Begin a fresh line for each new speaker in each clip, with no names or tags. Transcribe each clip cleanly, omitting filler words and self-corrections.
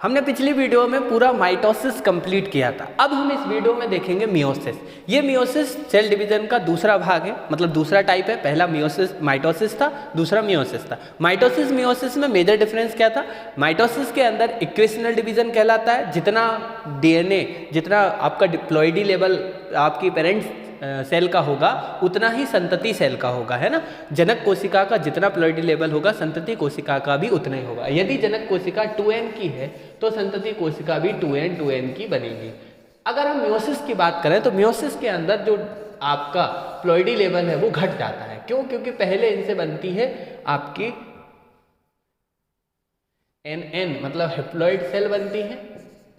हमने पिछली वीडियो में पूरा माइटोसिस कंप्लीट किया था। अब हम इस वीडियो में देखेंगे मियोसिस। ये मियोसिस सेल डिवीजन का दूसरा भाग है, मतलब दूसरा टाइप है। पहला मियोसिस माइटोसिस था, दूसरा मियोसिस था। माइटोसिस मियोसिस में मेजर डिफरेंस क्या था? माइटोसिस के अंदर इक्वेशनल डिवीजन कहलाता है, जितना डीएनए, जितना आपका डिप्लॉइडी लेवल आपकी पेरेंट्स सेल का होगा उतना ही संतति सेल का होगा, है ना। जनक कोशिका का जितना प्लॉइडी लेवल होगा संतति कोशिका का भी उतना ही होगा। यदि जनक कोशिका 2n की है तो संतति कोशिका भी 2n की बनेगी। अगर हम मियोसिस की बात करें तो मियोसिस के अंदर जो आपका प्लॉइडी लेवल है वो घट जाता है। क्यों? क्योंकि पहले इनसे बनती है आपकी NN मतलब हेप्लॉइड सेल बनती है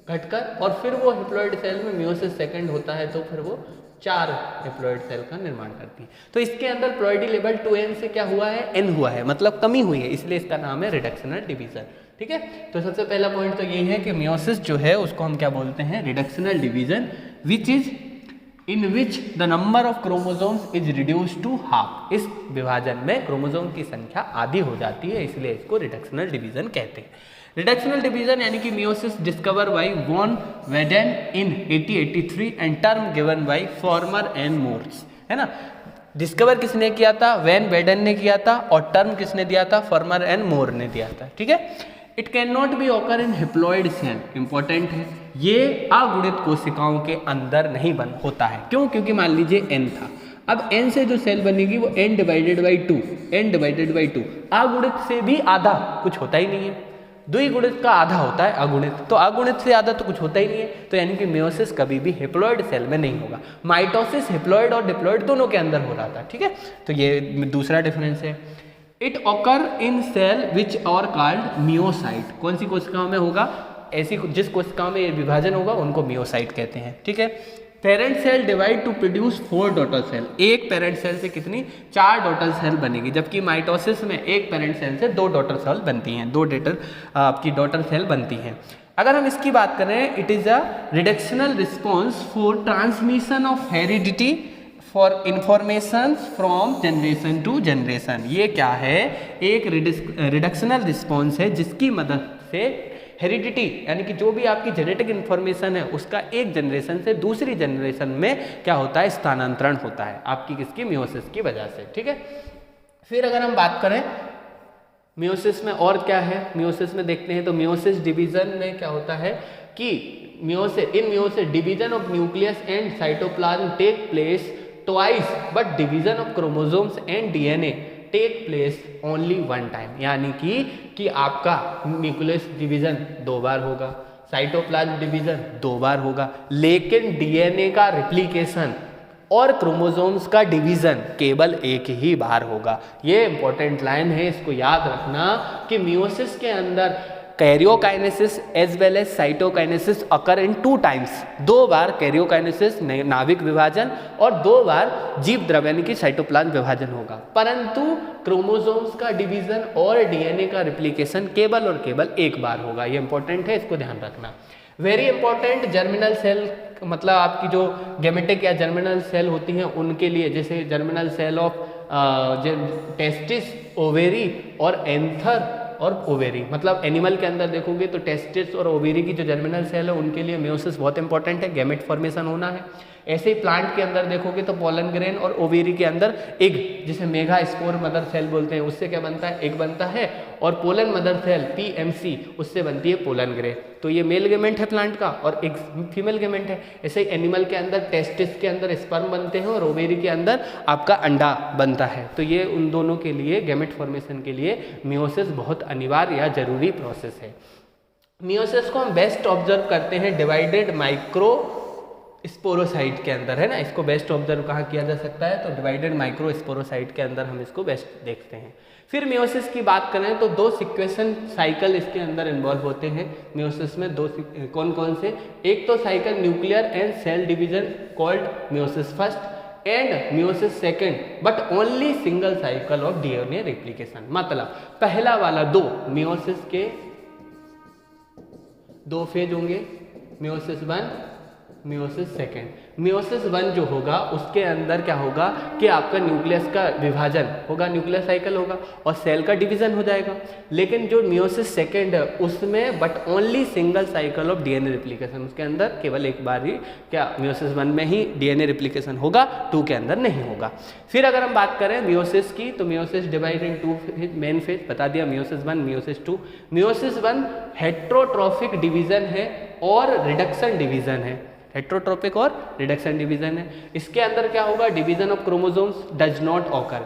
घटकर, और फिर वो हेप्लॉइड सेल में मियोसिस सेकंड होता है तो फिर वो 4 हेप्लॉइड सेल का निर्माण करती है। तो इसके अंदर प्लॉइडी लेवल 2n से क्या हुआ है? n हुआ है, मतलब कमी हुई है, इसलिए इसका नाम है रिडक्शनल डिवीजन। ठीक है, तो सबसे पहला पॉइंट तो यही है कि मियोसिस जो है उसको हम क्या बोलते हैं? Reductional division, which is in which the number of chromosomes is reduce to half. इस विभाजन में क्रोमोसोम की संख्या आधी हो जाती है, इसलिए इसको रिडक्शनल डिवीजन कहते हैं। रिडक्शनल डिवीजन यानी कि meiosis discover by van Beneden in 1883 and term given by Farmer and Moore, है ना। डिस्कवर किसने किया था? वैन वेडेन ने किया था, और टर्म किसने दिया था? फॉर्मर एंड मोर ने दिया था। ठीक है, it can not be occur in haploid cell. Important है, ये अगुणित कोशिकाओं के अंदर नहीं बन होता है। क्यों? क्योंकि मान लीजिए n था, अब n से जो सेल बनेगी वो n डिवाइडेड बाई 2, अगुणित से भी आधा कुछ होता ही नहीं है। द्विगुणित का आधा होता है अगुणित, तो अगुणित से आधा तो कुछ होता ही नहीं है। तो यानी कि मियोसिस कभी भी हेप्लॉइड सेल में नहीं होगा। माइटोसिस हेप्लॉइड और डिप्लॉइड दोनों के अंदर हो रहा था। ठीक है, तो ये दूसरा डिफरेंस है। It occur in cell which are called meiocyte. कौन सी कोशिकाओं में होगा? ऐसी जिस कोशिकाओं में ये विभाजन होगा उनको मियोसाइट कहते हैं। ठीक है, parent cell divide to produce 4 daughter cell. एक पेरेंट सेल से कितनी? 4 डॉटर सेल बनेगी, जबकि माइटोसिस में एक पेरेंट सेल से 2 डॉटर सेल बनती हैं, 2 आपकी डॉटर सेल बनती हैं। अगर हम इसकी बात करें, it is a reductional response for transmission of heredity for information from generation to generation. ये क्या है? एक रिडक्शनल रिस्पॉन्स है जिसकी मदद से हेरिडिटी यानी कि जो भी आपकी जेनेटिक इन्फॉर्मेशन है उसका एक जनरेशन से दूसरी जनरेशन में क्या होता है? स्थानांतरण होता है, आपकी किसकी? मियोसिस की वजह से। ठीक है, फिर अगर हम बात करें मियोसिस में और क्या है, मियोसिस में देखते हैं तो मियोसिस डिवीजन में क्या होता है कि meiosis division of nucleus and cytoplasm take place twice, but division of chromosomes and DNA take place only 1 time. यानी कि आपका न्यूक्लियस डिवीजन 2 बार होगा, साइटोप्लाज्म डिवीजन 2 बार होगा, लेकिन डीएनए का रिप्लिकेशन और क्रोमोसोम्स का डिवीजन केवल एक ही बार होगा। ये इंपॉर्टेंट लाइन है, इसको याद रखना कि मियोसिस के अंदर karyokinesis as well as cytokinesis occur in 2 times. 2 बार कैरियोकाइनेसिस नाभिक विभाजन और 2 बार जीव द्रव्य यानी कि साइटोप्लाज्म विभाजन होगा, परंतु क्रोमोसोम्स का डिवीजन और डीएनए का रिप्लिकेशन केवल और केवल एक बार होगा। ये इंपॉर्टेंट है, इसको ध्यान रखना। वेरी इंपॉर्टेंट, जर्मिनल सेल मतलब आपकी जो गेमेटिक या जर्मिनल सेल होती हैं उनके लिए, जैसे germinal cell of testis, ovary और एंथर और ओवेरी, मतलब एनिमल के अंदर देखोगे तो टेस्टिस और ओवेरी की जो जर्मिनल सेल है उनके लिए मियोसिस बहुत इंपॉर्टेंट है, गैमेट फॉर्मेशन होना है। ऐसे ही प्लांट के अंदर देखोगे तो पोलन ग्रेन और ओवेरी के अंदर एग, जिसे मेगा स्पोर मदर सेल बोलते हैं, उससे क्या बनता है? एग बनता है, और पोलन मदर सेल PMC उससे बनती है पोलन ग्रे। तो ये मेल गेमेंट है प्लांट का और एक फीमेल गेमेंट है। ऐसे ही एनिमल के अंदर टेस्टिस के अंदर स्पर्म बनते हैं और ओवेरी के अंदर आपका अंडा बनता है। तो ये उन दोनों के लिए गैमेट फॉर्मेशन के लिए मियोसिस बहुत अनिवार्य या जरूरी प्रोसेस है। मियोसिस को हम बेस्ट ऑब्जर्व करते हैं डिवाइडेड माइक्रो स्पोरोसाइट के अंदर, है ना। इसको बेस्ट ऑब्जर्व कहाँ किया जा सकता है? तो डिवाइडेड माइक्रो स्पोरोसाइट के अंदर हम इसको बेस्ट देखते हैं। फिर मियोसिस की बात करें तो 2 सिक्वेशन साइकिल इसके अंदर इन्वॉल्व होते हैं। मियोसिस में 2 कौन कौन से? एक तो cycle nuclear and cell division called meiosis first and meiosis second, but only single cycle of DNA replication. मतलब पहला वाला 2 मियोसिस के 2 फेज होंगे, मियोसिस 1 मियोसिस सेकेंड। मियोसिस 1 जो होगा उसके अंदर क्या होगा कि आपका न्यूक्लियस का विभाजन होगा, न्यूक्लियर साइकिल होगा और सेल का डिवीजन हो जाएगा। लेकिन जो मियोसिस सेकेंड है उसमें but only single cycle of DNA replication, उसके अंदर केवल एक बार ही क्या मियोसिस 1 में ही डीएनए रिप्लिकेशन होगा, 2 के अंदर नहीं होगा। फिर अगर हम बात करें मियोसिस की तो meiosis divide in 2 main phase बता दिया, meiosis 1 meiosis 2। Meiosis 1 heterotrophic division है और रिडक्शन डिवीजन है, हेट्रोट्रोपिक और रिडक्शन डिवीजन है। इसके अंदर क्या होगा, division of chromosomes does not occur,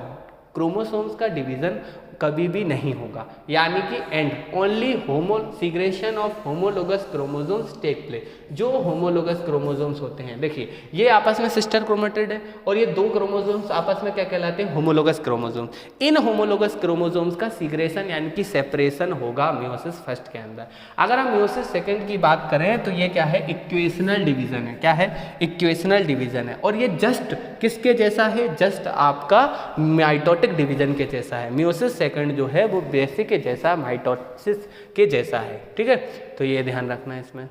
chromosomes का डिवीजन कभी भी नहीं होगा, यानी कि and only homosegregation of homologous chromosomes take place. जो होमोलोगस क्रोमोसोम्स होते हैं, देखिए ये आपस में सिस्टर क्रोमेटिड है और ये 2 क्रोमोसोम्स आपस में क्या कहलाते हैं, होमोलोगस क्रोमोसोम्स। इन होमोलोगस क्रोमोसोम्स का सिग्रेशन यानी कि सेपरेशन होगा मियोसिस फर्स्ट के अंदर। अगर हम मियोसिस सेकेंड की बात करें तो ये क्या है, इक्वेशनल डिवीजन है। क्या है, इक्वेशनल डिवीजन है और ये जस्ट किसके जैसा है, जस्ट आपका माइटोटिक डिवीजन के जैसा है। मियोसिस सेकंड जो है वो बेसिक के जैसा, माइटोसिस के जैसा है। ठीक है, तो ये ध्यान रखना है इसमें।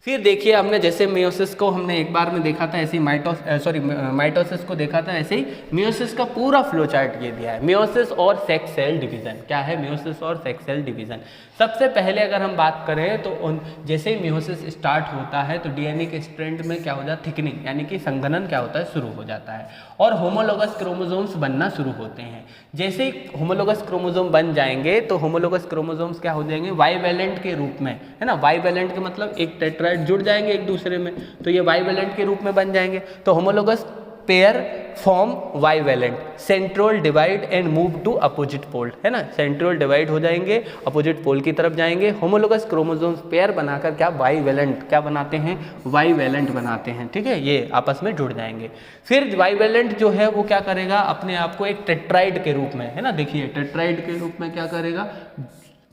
फिर देखिए हमने जैसे मियोसिस को हमने एक बार में देखा था, ऐसे ही माइटोसिस को देखा था, ऐसे ही मियोसिस का पूरा फ्लो चार्ट ये दिया है। मियोसिस और सेक्स सेल डिवीजन क्या है, मियोसिस और सेक्स सेल डिवीजन। सबसे पहले अगर हम बात करें तो जैसे ही मियोसिस स्टार्ट होता है तो डीएनए के स्ट्रैंड में क्या हो जाता है, थिकनिंग यानी कि संघनन क्या होता है, शुरू हो जाता है और होमोलोगस क्रोमोसोम्स बनना शुरू होते हैं। जैसे ही होमोलोगस क्रोमोसोम बन जाएंगे तो होमोलोगस क्रोमोसोम्स क्या हो जाएंगे, बाइवैलेंट के रूप में, है ना। बाइवैलेंट के मतलब एक टेट्राइड जुड़ जाएंगे एक दूसरे में, तो ये बाइवैलेंट के रूप में बन जाएंगे। तो homologous pair form bivalent, centriole divide and move to opposite pole, है ना। सेंट्रोल डिवाइड हो जाएंगे, अपोजिट पोल की तरफ जाएंगे। होमोलोगस क्रोमोसोम्स पेयर बनाकर क्या बाइवैलेंट क्या बनाते हैं, बाइवैलेंट बनाते हैं। ठीक है, ये आपस में जुड़ जाएंगे। फिर बाइवैलेंट जो है वो क्या करेगा, अपने आप को एक टेट्राइड के रूप में, है ना, देखिए टेट्राइड के रूप में क्या करेगा,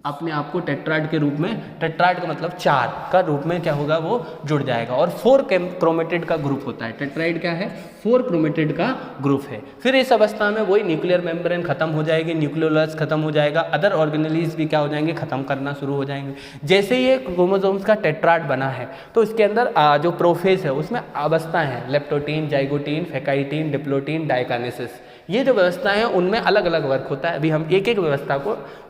अपने आप को टेट्राइड के रूप में, टेट्राइड का मतलब 4 का रूप में क्या होगा, वो जुड़ जाएगा और 4 क्रोमेटिड का ग्रुप होता है। टेट्राइड क्या है, 4 क्रोमेटिड का ग्रुप है। फिर इस अवस्था में वही न्यूक्लियर मेम्ब्रेन खत्म हो जाएगी, न्यूक्लियोलस खत्म हो जाएगा, अदर ऑर्गेनेल्स भी क्या हो जाएंगे, खत्म करना शुरू हो जाएंगे। जैसे ये क्रोमोसोम्स का टेट्राइड बना है तो इसके अंदर जो प्रोफेज है उसमें अवस्थाएं हैं, लेप्टोटीन, जाइगोटीन, फेकाइटीन, डिप्लोटीन, डाइकाइनेसिस। ये जो व्यवस्थाएं हैं उनमें अलग अलग वर्क होता है। अभी हम एक एक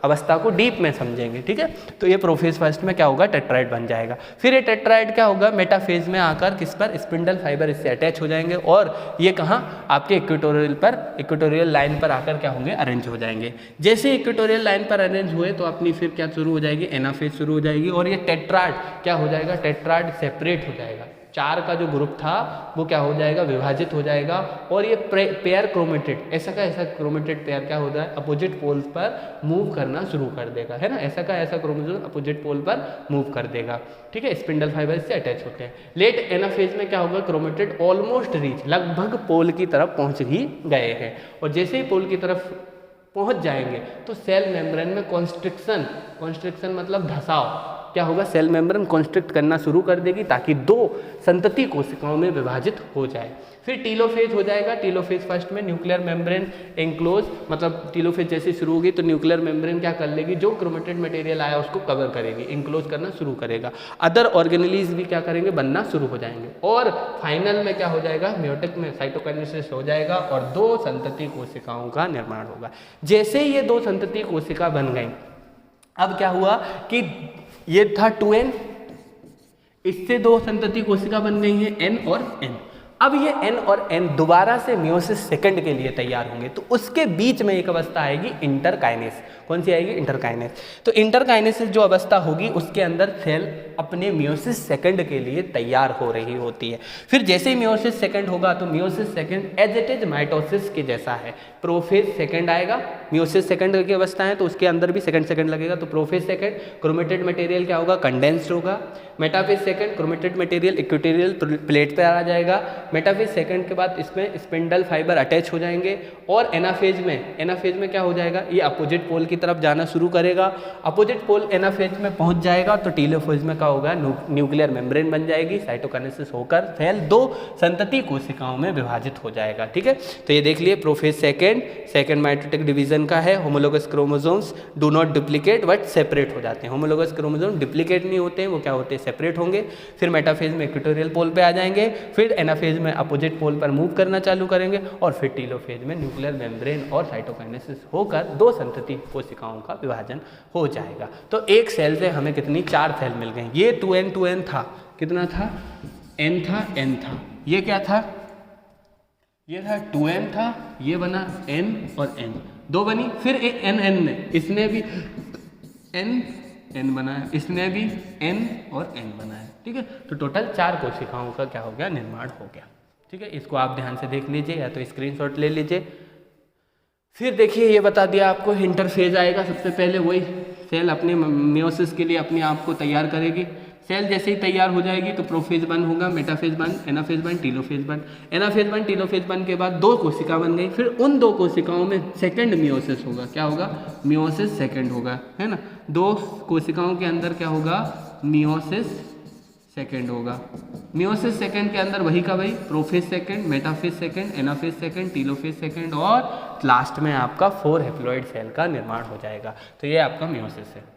अवस्था को डीप में समझेंगे। ठीक है, तो ये प्रोफेज फर्स्ट में क्या होगा, टेट्राइड बन जाएगा। फिर ये टेट्राइड क्या होगा, मेटाफेज में आकर किस पर, स्पिंडल फाइबर इससे अटैच हो जाएंगे और ये कहाँ, आपके इक्वेटोरियल लाइन पर आकर क्या होंगे, अरेंज हो जाएंगे। जैसे इक्वेटोरियल लाइन पर अरेंज हुए तो अपनी फिर क्या शुरू हो जाएगी, एनाफेज शुरू हो जाएगी और ये टेट्राइड क्या हो जाएगा, टेट्राइड सेपरेट हो जाएगा। 4 का जो ग्रुप था वो क्या हो जाएगा, विभाजित हो जाएगा और ये पेयर क्रोमेटिड, ऐसा का ऐसा क्रोमेटिड पेयर क्या होता है, अपोजिट पोल्स पर मूव करना शुरू कर देगा, है ना। ऐसा का ऐसा क्रोमोसोम अपोजिट पोल पर मूव कर देगा। ठीक है, स्पिंडल फाइबर से अटैच होते हैं। लेट एनाफेज में क्या होगा, क्रोमेटिड ऑलमोस्ट रीच, लगभग पोल की तरफ पहुंच ही गए हैं और जैसे ही पोल की तरफ पहुंच जाएंगे तो सेल मेम्ब्रेन में कॉन्स्ट्रिक्शन मतलब धसाव क्या होगा, सेल मेम्ब्रेन कॉन्स्ट्रिक्ट करना शुरू कर देगी ताकि 2 संतति कोशिकाओं में विभाजित हो जाए। फिर टीलोफेज हो जाएगा। टीलोफेज फर्स्ट में न्यूक्लियर मेम्ब्रेन एंक्लोज, मतलब टीलोफेज जैसे शुरू होगी तो न्यूक्लियर मेम्ब्रेन क्या कर लेगी, जो क्रोमेटेड मटेरियल आया उसको कवर करेगी, एंक्लोज करना शुरू करेगा। अदर ऑर्गेनेल्स भी क्या करेंगे, बनना शुरू हो जाएंगे और फाइनल में क्या हो जाएगा, मेयोटिक में साइटोकाइनेसिस हो जाएगा और 2 संतति कोशिकाओं का निर्माण होगा। जैसे ही ये 2 संतति कोशिका बन गई, अब क्या हुआ कि ये था 2n, इससे 2 संतति कोशिका बन गई हैं n और n। अब ये n और n दोबारा से मियोसिस सेकंड के लिए तैयार होंगे तो उसके बीच में एक अवस्था आएगी इंटरकाइनेस। कौन सी आएगी, इंटरकाइनेस। तो इंटरकाइनेसिस जो अवस्था होगी उसके अंदर सेल अपने मियोसिस सेकंड के लिए तैयार हो रही होती है। फिर जैसे ही मियोसिस सेकंड होगा तो meiosis second as it is mitosis के जैसा है। प्रोफेज सेकंड आएगा, मियोसिस सेकंड की अवस्था है तो उसके अंदर भी सेकंड लगेगा। तो प्रोफेज सेकंड क्रोमेटेड मटेरियल क्या होगा, कंडेंस्ड होगा। Metaphase second chromatid material equatorial plate पर आ जाएगा, मेटाफेज सेकंड के बाद इसमें स्पिंडल फाइबर अटैच हो जाएंगे और एनाफेज में क्या हो जाएगा, ये अपोजिट पोल की तरफ जाना शुरू करेगा। अपोजिट पोल एनाफेज में पहुंच जाएगा तो टेलोफेज में क्या होगा, न्यूक्लियर मेम्ब्रेन बन जाएगी, साइटोकाइनेसिस होकर सेल 2 संतति कोशिकाओं में विभाजित हो जाएगा। ठीक है, तो ये देख लिए प्रोफेज सेकंड माइटोटिक डिवीजन का है। Homologous chromosomes do not duplicate but separate हो जाते हैं। होमोलोगस क्रोमोसोम डुप्लीकेट नहीं होते हैं, वो क्या होते हैं, सेपरेट होंगे। फिर मेटाफेज में इक्वेटोरियल पोल पे आ जाएंगे, फिर एनाफेज में अपोजिट पोल पर मूव करना चालू करेंगे और फिर टेलोफेज में न्यूक्लियर मेम्ब्रेन और साइटोकाइनेसिस होकर 2 संतति कोशिकाओं का विभाजन हो जाएगा। तो एक सेल से हमें कितनी 4 सेल मिल गई। ये 2n था, कितना था, n था। ये क्या था, ये था 2n था, ये बना n और n 2 बनी। फिर एक n ने, इसने भी n बनाया, इसने भी n और n बनाया। ठीक है, तो टोटल 4 कोशिकाओं का क्या हो गया, निर्माण हो गया। ठीक है, इसको आप ध्यान से देख लीजिए या तो स्क्रीनशॉट ले लीजिए। फिर देखिए ये बता दिया आपको, इंटरफेज आएगा। सबसे पहले वही सेल अपने मियोसिस के लिए अपने आप को तैयार करेगी। सेल जैसे ही तैयार हो जाएगी तो प्रोफेज 1 होगा, metaphase 1, anaphase 1, telophase 1। Anaphase 1 telophase 1 के बाद 2 कोशिका बन गई। फिर उन 2 कोशिकाओं में सेकंड मियोसिस होगा। क्या होगा, मियोसिस सेकंड होगा, है ना। 2 कोशिकाओं के अंदर क्या होगा, मियोसिस सेकंड होगा। मियोसिस सेकंड के अंदर वही का वही, prophase second, metaphase second, anaphase second, telophase second और लास्ट में आपका 4 हैप्लॉइड सेल का निर्माण हो जाएगा। तो ये आपका मियोसिस है।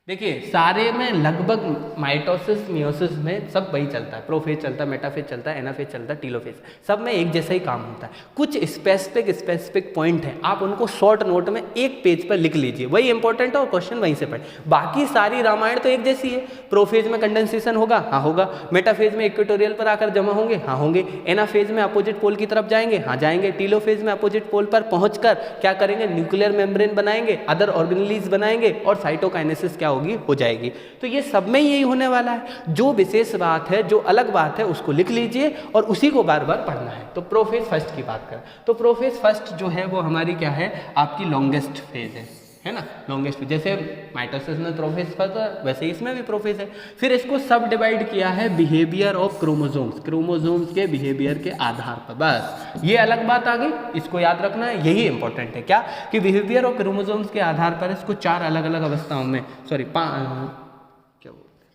देखिए सारे में लगभग माइटोसिस मियोसिस में सब वही चलता है, प्रोफेज चलता है, मेटाफेज चलता है, एनाफेज चलता है, टेलोफेज, सब में एक जैसा ही काम होता है। कुछ स्पेसिफिक पॉइंट हैं, आप उनको शॉर्ट नोट में एक पेज पर लिख लीजिए, वही इंपॉर्टेंट है और क्वेश्चन वहीं से पढ़े। बाकी सारी रामायण तो एक जैसी है। प्रोफेज में कंडेंसेशन होगा, हाँ होगा। मेटाफेज में इक्वेटोरियल पर आकर जमा होंगे, हाँ होंगे। एनाफेज में अपोजिट पोल की तरफ जाएंगे, हाँ जाएंगे। टेलोफेज में अपोजिट पोल पर पहुंचकर क्या करेंगे, न्यूक्लियर मेम्ब्रेन बनाएंगे, अदर ऑर्गेनेलिज बनाएंगे और साइटोकाइनेसिस क्या होगी, हो जाएगी। तो ये सब में यही होने वाला है। जो विशेष बात है, जो अलग बात है, उसको लिख लीजिए और उसी को बार बार पढ़ना है। तो प्रोफेज फर्स्ट की बात करें तो प्रोफेज फर्स्ट जो है वो हमारी क्या है, आपकी लॉन्गेस्ट फेज है ना, लॉन्गेस्ट। जैसे माइटोसिस में प्रोफेज फर्स्ट है, वैसे इसमें भी प्रोफेज है। फिर इसको सब डिवाइड किया है बिहेवियर ऑफ क्रोमोसोम्स, क्रोमोसोम्स के बिहेवियर के आधार पर। बस ये अलग बात आ गई, इसको याद रखना है, यही इंपॉर्टेंट है। क्या कि बिहेवियर ऑफ क्रोमोसोम्स के आधार पर इसको 4 अलग अलग अवस्थाओं में, सॉरी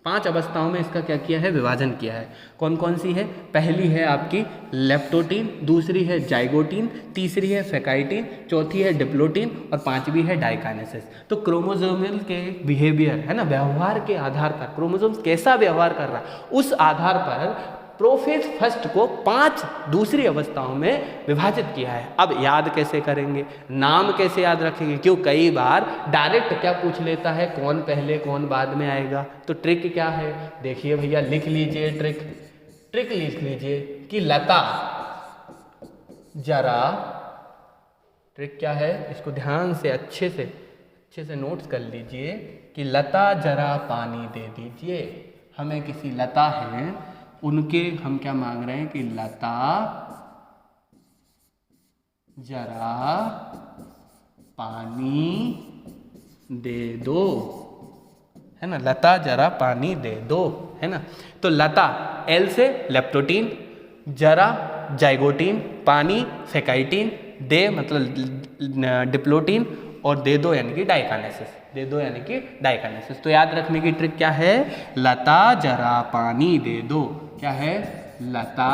5 अवस्थाओं में इसका क्या किया है, विभाजन किया है। कौन कौन सी है, पहली है आपकी लेप्टोटीन, दूसरी है जाइगोटीन, तीसरी है फेकाइटीन, चौथी है डिप्लोटीन और 5वीं है डाइकाइनेसिस। तो क्रोमोसोमल के बिहेवियर है ना, व्यवहार के आधार पर, क्रोमोसोम कैसा व्यवहार कर रहा है उस आधार पर प्रोफेज फर्स्ट को 5 दूसरी अवस्थाओं में विभाजित किया है। अब याद कैसे करेंगे, नाम कैसे याद रखेंगे, क्यों कई बार डायरेक्ट क्या पूछ लेता है, कौन पहले कौन बाद में आएगा। तो ट्रिक क्या है, देखिए भैया लिख लीजिए, ट्रिक लिख लीजिए कि लता जरा, ट्रिक क्या है, इसको ध्यान से अच्छे से नोट्स कर लीजिए कि लता जरा पानी दे दीजिए। हमें किसी लता है, उनके हम क्या मांग रहे हैं कि लता जरा पानी दे दो, है ना, लता जरा पानी दे दो, है ना। तो लता एल से लेप्टोटीन, जरा जाइगोटीन, पानी फेकाइटीन, दे मतलब डिप्लोटीन और दे दो यानी कि डाइकाइनेसिस, दे दो यानी कि डाइकाइनेसिस। तो याद रखने की ट्रिक क्या है, लता जरा पानी दे दो। क्या है, लता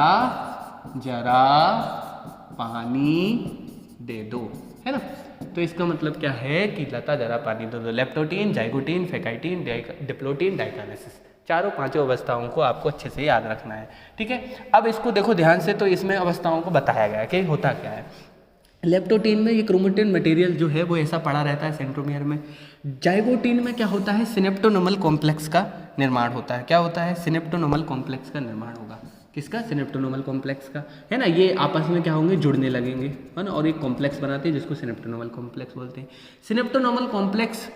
जरा पानी दे दो, है ना। तो इसका मतलब क्या है कि लता जरा पानी दे दो, लेप्टोटीन, जाइगोटीन, फेकाइटीन, डिप्लोटीन, डाइकाइनेसिस, 4-5 अवस्थाओं को आपको अच्छे से याद रखना है। ठीक है, अब इसको देखो ध्यान से, तो इसमें अवस्थाओं को बताया गया है कि होता क्या है। लेप्टोटीन में ये क्रोमेटिन मटेरियल जो है वो ऐसा पड़ा रहता है सेंट्रोमियर में। जाइगोटीन में क्या होता है, सिनेप्टोनोमल कॉम्प्लेक्स का निर्माण होता है। क्या होता है, सिनेप्टोनोमल कॉम्प्लेक्स का निर्माण होगा। किसका, सिनेप्टोनोमल कॉम्प्लेक्स का, है ना। ये आपस में क्या होंगे, जुड़ने लगेंगे, है ना, और एक कॉम्प्लेक्स बनाते हैं जिसको सिनेप्टोनोमल कॉम्प्लेक्स बोलते हैं। सिनेप्टोनोमल कॉम्प्लेक्स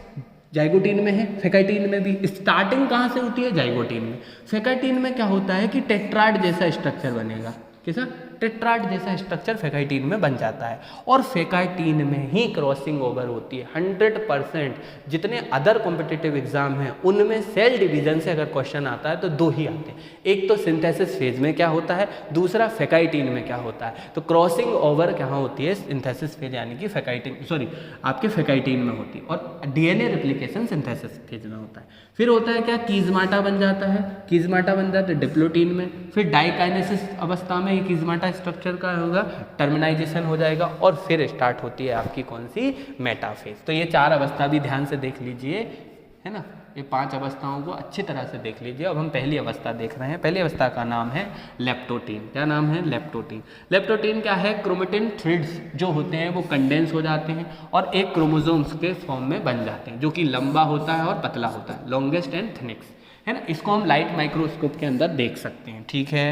जाइगोटीन में है, फेकाइटीन में भी। स्टार्टिंग कहाँ से होती है, जाइगोटीन में। फेकाइटीन में क्या होता है कि टेट्राड जैसा स्ट्रक्चर बनेगा। कैसा, टेट्राड जैसा स्ट्रक्चर फेकाइटिन में बन जाता है और फेकाइटिन में ही क्रॉसिंग ओवर होती है। 100% जितने अदर कॉम्पिटिटिव एग्जाम हैं उनमें सेल डिवीजन से अगर क्वेश्चन आता है तो दो ही आते हैं, एक तो सिंथेसिस फेज में क्या होता है, दूसरा फेकाइटिन में क्या होता है। तो क्रॉसिंग ओवर कहाँ होती है, सिंथेसिस फेज यानी कि आपके फेकाइटिन में होती है और डीएनए रेप्लिकेशन सिंथेसिस फेज में होता है। फिर होता है क्या, कीज़माटा बन जाता है, कीज़माटा बन जाता है डिप्लोटीन में। फिर डाइकाइनेसिस अवस्था में ये कीज़माटा स्ट्रक्चर का होगा, टर्मिनाइजेशन हो जाएगा और फिर स्टार्ट होती है आपकी कौन सी, मेटाफेज। तो ये 4 अवस्था भी ध्यान से देख लीजिए, है ना, ये 5 अवस्थाओं को अच्छी तरह से देख लीजिए। अब हम पहली अवस्था देख रहे हैं। पहली अवस्था का नाम है लेप्टोटीन। क्या नाम है, लेप्टोटीन। लेप्टोटीन क्या है, क्रोमेटिन थ्रेड्स जो होते हैं वो कंडेंस हो जाते हैं और एक क्रोमोसोम्स के फॉर्म में बन जाते हैं, जो कि लंबा होता है और पतला होता है, लॉन्गेस्ट एंड थिनेस्ट, है ना। इसको हम लाइट माइक्रोस्कोप के अंदर देख सकते हैं, ठीक है।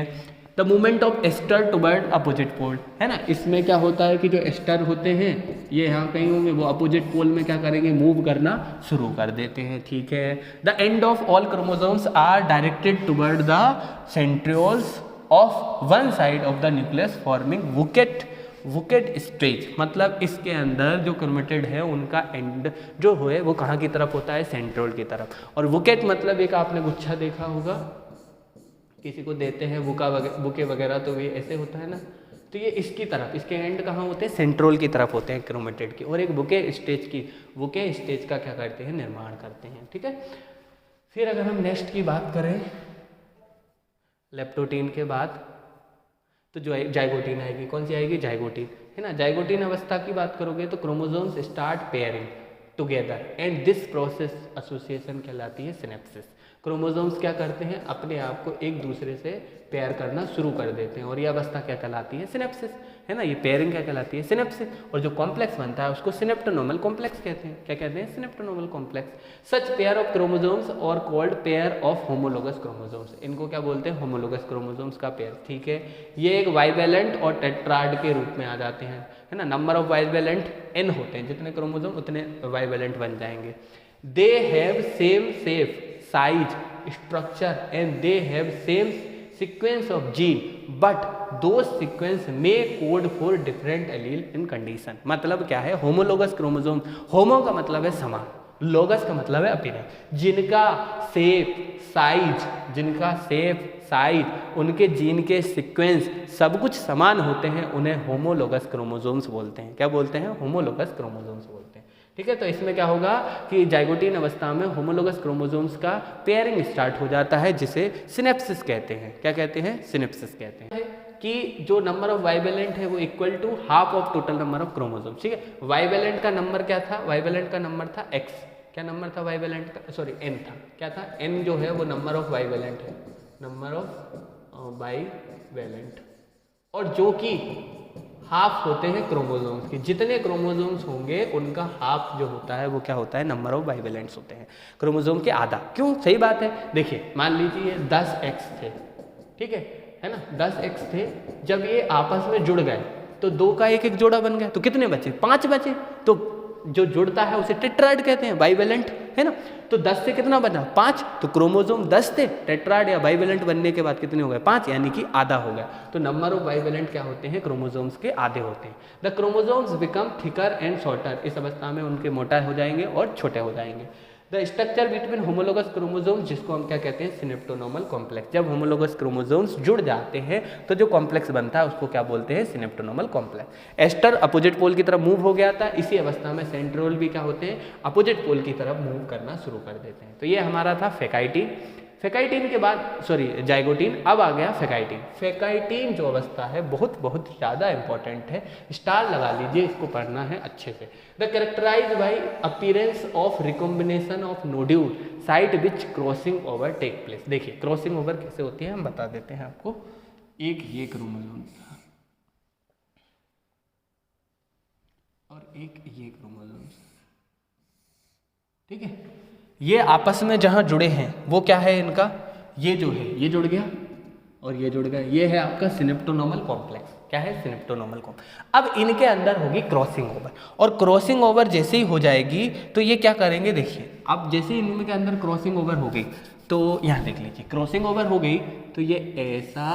The movement of aster toward opposite pole, है ना, इसमें क्या होता है कि जो एस्टर होते हैं ये यहाँ कहीं होंगे, वो अपोजिट पोल में क्या करेंगे, मूव करना शुरू कर देते हैं, ठीक है। The end of all chromosomes are directed toward the centrioles of one side of the nucleus forming bouquet stage. मतलब इसके अंदर जो क्रोमेटिड है उनका एंड जो है वो कहाँ की तरफ होता है, सेंट्रियोल की तरफ। और वुकेट मतलब एक आपने गुच्छा देखा होगा, किसी को देते हैं बुके वगैरह तो ये ऐसे होता है ना, तो ये इसकी तरफ, इसके एंड कहाँ होते हैं, सेंट्रोल की तरफ होते हैं क्रोमेटिड की। और एक बुके स्टेज का क्या करते हैं, निर्माण करते हैं, ठीक है। फिर अगर हम नेक्स्ट की बात करें लेप्टोटीन के बाद, तो जो जाइगोटीन आएगी, कौन सी आएगी, जाइगोटीन, है ना। जाइगोटीन अवस्था की बात करोगे तो chromosomes start pairing together and this process association कहलाती है सिनेप्सिस। क्रोमोसोम्स क्या करते हैं, अपने आप को एक दूसरे से पेयर करना शुरू कर देते हैं और ये अवस्था क्या कहलाती है, सिनेप्सिस, है ना। ये पेयरिंग क्या कहलाती है, सिनेप्सिस। और जो कॉम्प्लेक्स बनता है उसको सिनेप्टोनोमल कॉम्प्लेक्स कहते हैं। क्या कहते हैं, synaptonemal complex. Such pair of chromosomes और called pair of homologous chromosomes, इनको क्या बोलते हैं, होमोलोगस क्रोमोसोम्स का पेयर, ठीक है। ये एक बाइवेलेंट और टेट्राड के रूप में आ जाते हैं, है ना। नंबर ऑफ बाइवेलेंट n होते हैं, जितने क्रोमोसोम उतने बाइवेलेंट बन जाएंगे। They have same shape, size, structure and they have same sequence of gene but दो सीक्वेंस में code for different allele in condition. मतलब क्या है, होमोलोगस क्रोमोसोम, होमो का मतलब है समान, लोगस का मतलब है अपीयरेंस, जिनका शेप साइज उनके जीन के सीक्वेंस सब कुछ समान होते हैं, उन्हें होमोलोगस क्रोमोसोम्स बोलते हैं। क्या बोलते हैं, होमोलोगस क्रोमोसोम्स बोलते हैं, ठीक है। तो इसमें क्या होगा कि जाइगोटीन अवस्था में होमोलोगस क्रोमोसोम्स का पेयरिंग स्टार्ट हो जाता है, जिसे सिनेप्सिस कहते हैं। क्या कहते हैं, सिनेप्सिस कहते हैं। कि जो नंबर ऑफ वाइवेलेंट है वो equal to half of total number of chromosomes, ठीक है। वाइवेलेंट का नंबर क्या था, वाइवेलेंट का नंबर था x। क्या नंबर था वाइवेलेंट का, सॉरी n था, क्या था, n जो है वो नंबर ऑफ वाइवेलेंट है, नंबर ऑफ बाइवेलेंट, और जो कि हाफ होते हैं क्रोमोसोम्स के। जितने क्रोमोसोम्स होंगे उनका हाफ जो होता है वो क्या होता है, नंबर ऑफ बाइवेलेंट्स होते हैं, क्रोमोसोम के आधा। क्यों, सही बात है। देखिए मान लीजिए 10x थे, ठीक है ना, 10x थे। जब ये आपस में जुड़ गए तो 2 का एक जोड़ा बन गया, तो कितने बचे, 5 बचे। तो जो जुड़ता है उसे टेट्राड कहते हैं, बाइवेलेंट, है ना। तो 10 से कितना बना, 5। तो क्रोमोसोम 10 थे, टेट्राड या बाइवेलेंट बनने के बाद कितने हो गए, 5, यानी कि आधा हो गया। तो नंबर ऑफ बाइवेलेंट क्या होते हैं, क्रोमोसोम्स के आधे होते हैं। The chromosomes become thicker and shorter, इस अवस्था में उनके मोटा हो जाएंगे और छोटे हो जाएंगे। The structure between homologous chromosomes, जिसको हम क्या कहते हैं, सिनेप्टोनोमल कॉम्प्लेक्स। जब होमोलोगस क्रोमोसोम्स जुड़ जाते हैं तो जो कॉम्प्लेक्स बनता है उसको क्या बोलते हैं, synaptonemal complex. Aster opposite pole की तरफ मूव हो गया था, इसी अवस्था में सेंट्रियोल भी क्या होते हैं, अपोजिट पोल की तरफ मूव करना शुरू कर देते हैं। तो ये हमारा था फेकाइटिन। फेकाइटिन के बाद जाइगोटीन, अब आ गया फेकाइटिन। फेकाइटिन जो अवस्था है बहुत बहुत ज़्यादा इंपॉर्टेंट है, स्टार लगा लीजिए, इसको पढ़ना है अच्छे से। The characterize by appearance of recombination of nodule site which crossing over take place. देखिए क्रॉसिंग ओवर कैसे होती है हम बता देते हैं आपको। एक ये क्रोमोसोम और एक ये क्रोमोसोम, ठीक है। ये आपस में जहाँ जुड़े हैं वो क्या है इनका, ये जो है ये जुड़ गया और ये जुड़ गया, ये है आपका सिनेप्टोनोमल कॉम्प्लेक्स। क्या है, सिनेप्टोनोमल कॉम्प्लेक्स। अब इनके अंदर होगी क्रॉसिंग ओवर, और क्रॉसिंग ओवर जैसे ही हो जाएगी तो ये क्या करेंगे, देखिए अब जैसे ही इनके अंदर क्रॉसिंग ओवर हो गई तो यहाँ देख लीजिए, क्रॉसिंग ओवर हो गई तो ये ऐसा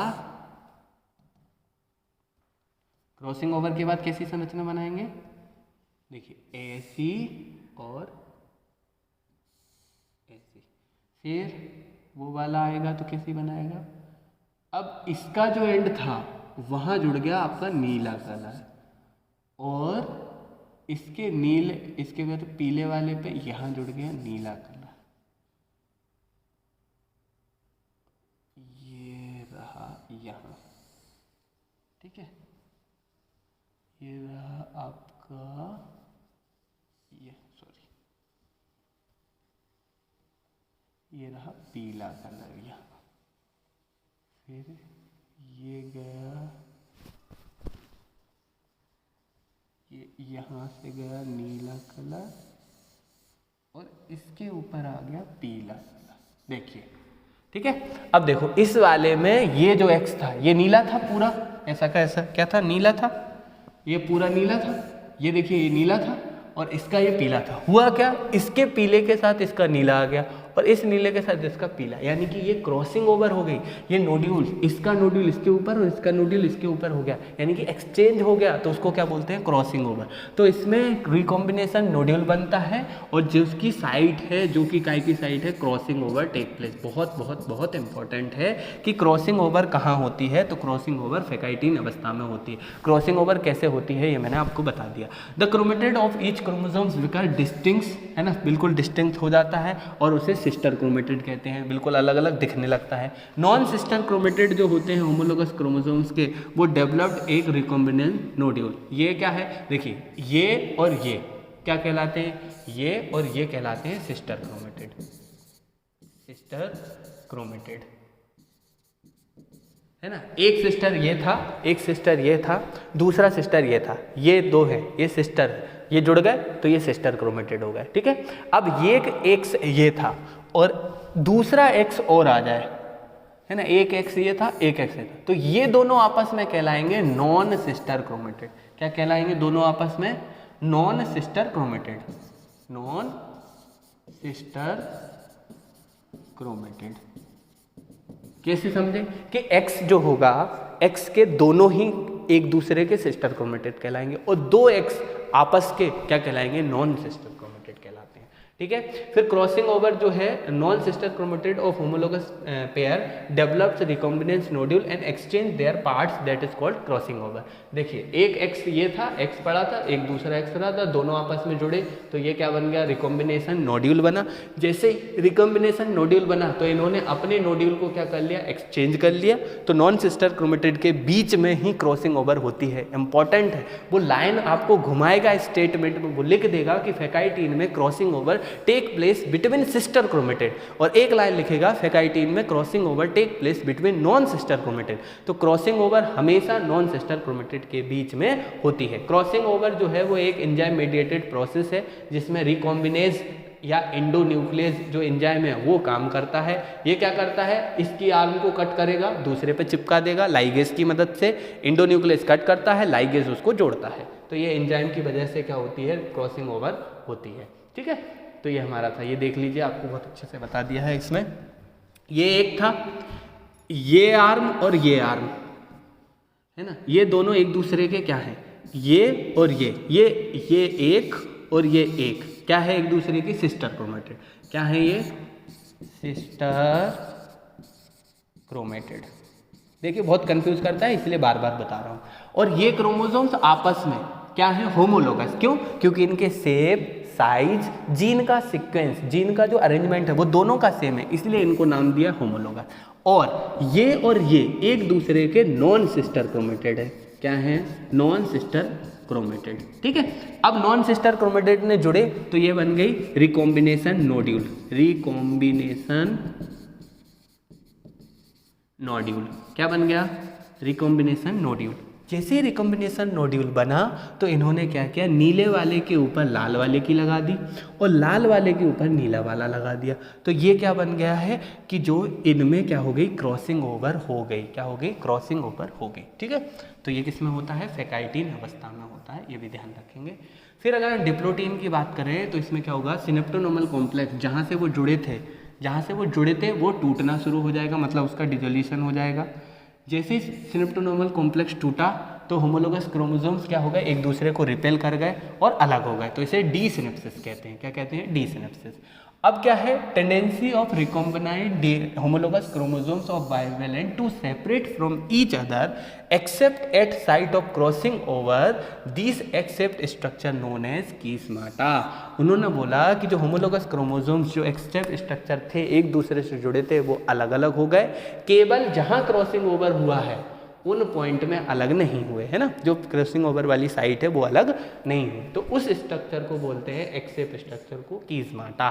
क्रॉसिंग ओवर के बाद कैसी संरचना बनाएंगे, देखिए ऐसी और ऐसी, फिर वो वाला आएगा तो कैसी बनाएगा, अब इसका जो एंड था वहाँ जुड़ गया आपका नीला कलर, और इसके नीले, इसके बाद पीले वाले पे यहाँ जुड़ गया नीला कलर, ये रहा यहाँ, ठीक है, ये रहा आपका ये, सॉरी, ये रहा पीला कलर यहाँ, फिर ये गया, ये यहाँ से गया नीला कलर, और इसके ऊपर आ गया पीला कलर, देखिए, ठीक है। अब देखो इस वाले में ये जो एक्स था ये नीला था पूरा, ऐसा का ऐसा क्या था, नीला था, ये पूरा नीला था, ये देखिए ये नीला था, और इसका ये पीला था। हुआ क्या, इसके पीले के साथ इसका नीला आ गया, और इस नीले के साथ इसका पीला, यानी कि ये क्रॉसिंग ओवर हो गई। ये नोड्यूल, इसका नोड्यूल इसके ऊपर और इसका नोड्यूल इसके ऊपर हो गया, यानी कि एक्सचेंज हो गया, तो उसको क्या बोलते हैं, क्रॉसिंग ओवर। तो इसमें रिकॉम्बिनेशन नोड्यूल बनता है, और जिसकी साइट है, जो कि काय की साइट है, क्रॉसिंग ओवर टेक प्लेस। बहुत बहुत बहुत इंपॉर्टेंट है कि क्रॉसिंग ओवर कहाँ होती है, तो क्रॉसिंग ओवर फेकाइटीन अवस्था में होती है। क्रॉसिंग ओवर कैसे होती है ये मैंने आपको बता दिया। The chromatid of each chromosomes become distinct, है ना, बिल्कुल डिस्टिंक्ट हो जाता है, और उसे सिस्टर क्रोमेटिड कहते हैं, बिल्कुल अलग अलग दिखने लगता है। नॉन सिस्टर क्रोमेटिड जो होते हैं होमोलोगस क्रोमोसोम्स के, वो डेवलप्ड एक रिकॉम्बिनेंट नोड्यूल। ये क्या है, देखिए ये और ये क्या कहलाते हैं, ये और ये कहलाते हैं सिस्टर क्रोमेटिड, सिस्टर क्रोमेटिड, है ना। एक सिस्टर ये था, एक सिस्टर ये था, दूसरा सिस्टर ये था, ये दो है, ये सिस्टर है, ये जुड़ गए तो ये सिस्टर क्रोमेटिड हो गए, ठीक है। अब ये एक्स ये था और दूसरा एक्स और आ जाए, है ना, एक एक्स ये था, एक एक्स ये था, तो ये दोनों आपस में कहलाएंगे नॉन सिस्टर क्रोमेटिड। क्या कहलाएंगे दोनों आपस में, non sister chromatid, non sister chromatid. कैसे समझे कि x जो होगा, x के दोनों ही एक दूसरे के सिस्टर क्रोमेटिड कहलाएंगे, और दो x आपस के क्या कहलाएंगे, नॉन सिस्टर क्रोमेटिड कहलाते हैं, ठीक है। फिर क्रॉसिंग ओवर जो है, non sister chromatid of homologous pair develops recombinants nodule and exchange there parts, that is called crossing over. देखिए एक x ये था, x पड़ा था, एक दूसरा x रहा था, दोनों आपस में जुड़े तो ये क्या बन गया, रिकॉम्बिनेशन नोड्यूल बना। जैसे रिकॉम्बिनेशन नोड्यूल बना तो इन्होंने अपने नोड्यूल को क्या कर लिया, एक्सचेंज कर लिया। तो नॉन सिस्टर क्रोमेटिड के बीच में ही क्रॉसिंग ओवर होती है। इंपॉर्टेंट है, वो लाइन आपको घुमाएगा स्टेटमेंट में, वो लिख देगा कि फेकाइटीन में crossing over take place between sister chromatid, और एक लाइन लिखेगा फेकाइटीन में crossing over take place between non sister chromatid. तो क्रॉसिंग ओवर हमेशा नॉन सिस्टर क्रोमेटिड के बीच में होती है। क्रॉसिंग ओवर जो है वो एक एंजाइम मेडिएटेड प्रोसेस है, जिसमें रिकॉम्बिनेज या एंडोन्यूक्लियस जो एंजाइम है वो काम करता है। ये क्या करता है, इसकी आर्म को कट करेगा, दूसरे पे चिपका देगा, लाइगेज की मदद से एंडोन्यूक्लियस कट करता है, लाइगेज उसको जोड़ता है। तो ये एंजाइम की वजह से क्या होती है, क्रॉसिंग ओवर होती है, ठीक है। तो ये हमारा था, ये देख लीजिए, आपको बहुत अच्छे से बता दिया है इसमें। ये एक था, ये आर्म और ये आर्म, है ना, ये दोनों एक दूसरे के क्या है, ये और ये एक और ये एक क्या है, एक दूसरे की सिस्टर क्रोमेटिड। क्या है ये, सिस्टर क्रोमेटिड। देखिए बहुत कंफ्यूज करता है, इसलिए बार बार बता रहा हूँ। और ये क्रोमोसोम्स आपस में क्या है, होमोलोगस। क्यों, क्योंकि इनके शेप, साइज, जीन का सीक्वेंस, जीन का जो अरेंजमेंट है वो दोनों का सेम है, इसलिए इनको नाम दिया होमोलोगस। और ये एक दूसरे के नॉन सिस्टर क्रोमेटिड है। क्या है, नॉन सिस्टर क्रोमेटिड, ठीक है। अब नॉन सिस्टर क्रोमेटिड ने जुड़े तो ये बन गई रिकॉम्बिनेशन नोड्यूल, रिकॉम्बिनेशन नोड्यूल। क्या बन गया, रिकॉम्बिनेशन नोड्यूल। जैसे रिकॉम्बिनेशन नोड्यूल बना तो इन्होंने क्या किया, नीले वाले के ऊपर लाल वाले की लगा दी और लाल वाले के ऊपर नीला वाला लगा दिया। तो ये क्या बन गया है कि जो इनमें क्या हो गई, क्रॉसिंग ओवर हो गई। क्या हो गई, क्रॉसिंग ओवर हो गई, ठीक है। तो ये किस में होता है, फेकाइटीन अवस्था में होता है, ये भी ध्यान रखेंगे। फिर अगर डिप्लोटीन की बात करें तो इसमें क्या होगा, सिनेप्टोनोमल कॉम्प्लेक्स जहाँ से वो जुड़े थे वो टूटना शुरू हो जाएगा, मतलब उसका डिसोल्यूशन हो जाएगा। जैसे ही सिनेप्टोनोमल कॉम्प्लेक्स टूटा तो होमोलोगस क्रोमोसोम्स क्या हो गए, एक दूसरे को रिपेल कर गए और अलग हो गए, तो इसे डी सिनेप्सिस कहते हैं। क्या कहते हैं? Desynapsis. अब क्या है, tendency of recombined homologous chromosomes of bivalent to separate from each other except at site of crossing over this except structure known as chiasmata. उन्होंने बोला कि जो होमोलोगस क्रोमोसोम्स जो एक्सेप्ट स्ट्रक्चर थे एक दूसरे से जुड़े थे वो अलग अलग हो गए, केवल जहां क्रॉसिंग ओवर हुआ है उन पॉइंट में अलग नहीं हुए, है ना, जो क्रॉसिंग ओवर वाली साइट है वो अलग नहीं हुई, तो उस स्ट्रक्चर को बोलते हैं एक्सेप्ट स्ट्रक्चर को कीस्माटा।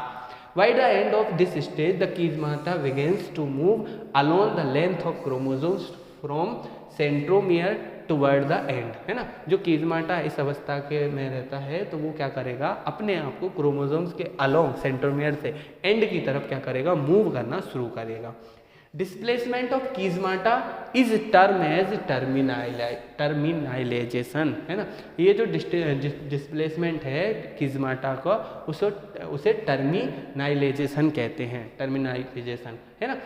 By the end of this stage, the chiasmata begins to move along the length of chromosomes from centromere toward the end, है ना। जो कीस्माटा इस अवस्था के में रहता है तो वो क्या करेगा, अपने आप को क्रोमोसोम्स के अलोंग सेंट्रोमियर से एंड की तरफ क्या करेगा, मूव करना शुरू करेगा। Displacement of chiasmata is term as terminalisation, है ना। ये जो डिस्प्लेसमेंट है कीस्माटा का उसे टर्मिनाइलेजेशन कहते हैं, टर्मिनाइलेजेशन, है ना।